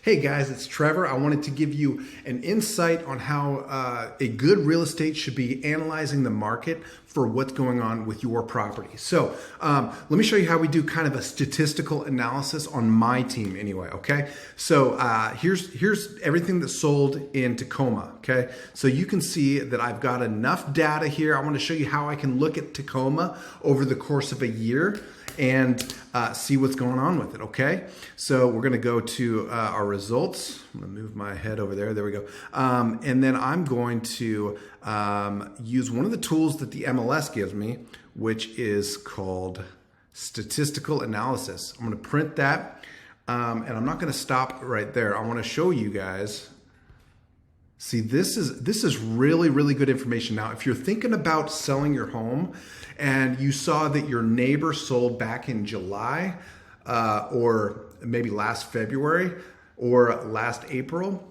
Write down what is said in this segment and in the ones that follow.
Hey guys, it's Trevor. I wanted to give you an insight on how a good real estate should be analyzing the market for what's going on with your property. So let me show you how we do kind of a statistical analysis on my team anyway, okay? So here's everything that's sold in Tacoma, okay? So you can see that I've got enough data here. I want to show you how I can look at Tacoma over the course of a year and see what's going on with it, okay? So we're gonna go to our results. I'm gonna move my head over there, there we go. And then I'm going to use one of the tools that the MLS gives me, which is called statistical analysis. I'm gonna print that, and I'm not gonna stop right there. I wanna show you guys. See, this is really, really good information. Now, if you're thinking about selling your home and you saw that your neighbor sold back in July or maybe last February or last April,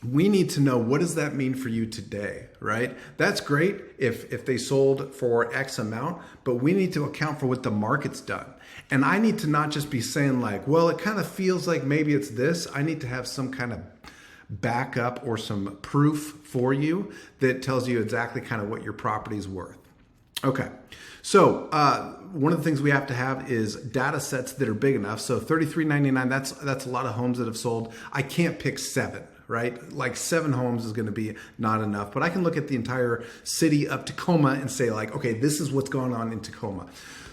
we need to know, what does that mean for you today, right? That's great if they sold for X amount, but we need to account for what the market's done. And I need to not just be saying like, well, it kind of feels like maybe it's this. I need to have some kind of backup or some proof for you that tells you exactly kind of what your property's worth. Okay, so one of the things we have to have is data sets that are big enough. So 3399, that's a lot of homes that have sold. I can't pick 7, right? Like 7 homes is going to be not enough, but I can look at the entire city of Tacoma and say like, okay, this is what's going on in Tacoma.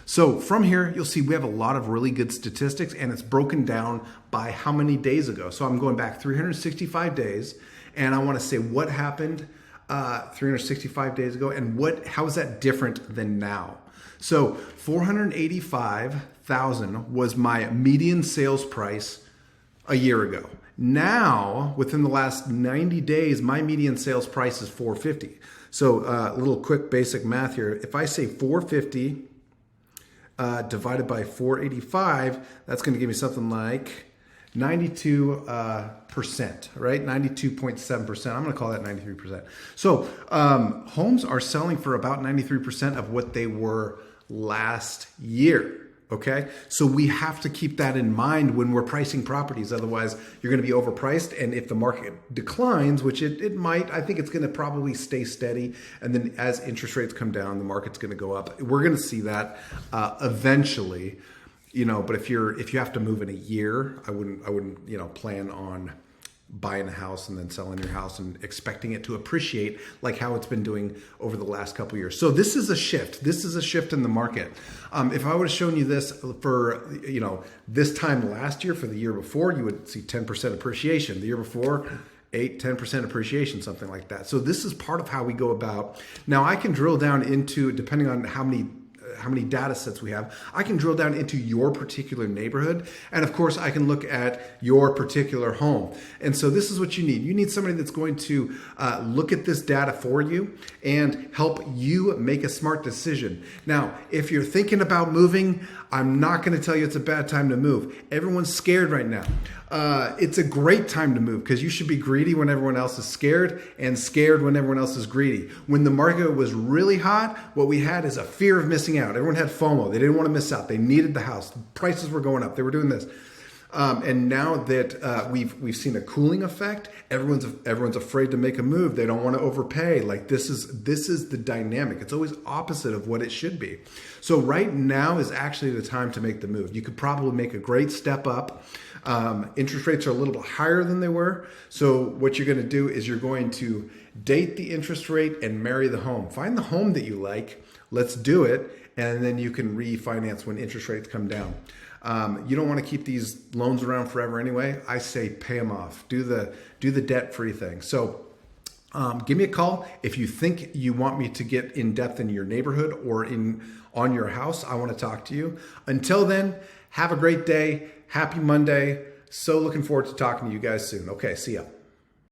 So from here, you'll see we have a lot of really good statistics, and it's broken down by how many days ago. So I'm going back 365 days, and I want to say what happened 365 days ago and how is that different than now. So 485,000 was my median sales price a year ago. Now, within the last 90 days, my median sales price is 450. So a little quick basic math here. If I say 450 divided by 485, that's going to give me something like 92%, right? 92.7%. I'm going to call that 93%. So homes are selling for about 93% of what they were last year. Okay, so we have to keep that in mind when we're pricing properties. Otherwise, you're going to be overpriced. And if the market declines, which it might, I think it's going to probably stay steady. And then as interest rates come down, the market's going to go up. We're going to see that eventually, but if you have to move in a year, I wouldn't, plan on buying a house and then selling your house and expecting it to appreciate like how it's been doing over the last couple of years. So this is a shift. This is a shift in the market. If I would have shown you this for, this time last year, for the year before, you would see 10% appreciation. The year before, 10% appreciation, something like that. So this is part of how we go about. Now I can drill down into, depending on how many data sets we have, I can drill down into your particular neighborhood. And of course, I can look at your particular home. And so this is what you need. You need somebody that's going to look at this data for you and help you make a smart decision. Now, if you're thinking about moving, I'm not going to tell you it's a bad time to move. Everyone's scared right now. It's a great time to move because you should be greedy when everyone else is scared and scared when everyone else is greedy. When the market was really hot, what we had is a fear of missing out. Everyone had FOMO. They didn't want to miss out. They needed the house. Prices were going up. They were doing this. And now that we've seen a cooling effect, everyone's afraid to make a move. They don't want to overpay. Like this is the dynamic. It's always opposite of what it should be. So right now is actually the time to make the move. You could probably make a great step up. Interest rates are a little bit higher than they were. So what you're going to do is you're going to date the interest rate and marry the home. Find the home that you like. Let's do it. And then you can refinance when interest rates come down. You don't want to keep these loans around forever anyway. I say pay them off. Do the debt-free thing. So give me a call if you think you want me to get in depth in your neighborhood or on your house. I want to talk to you. Until then, have a great day. Happy Monday. So looking forward to talking to you guys soon. Okay, see ya.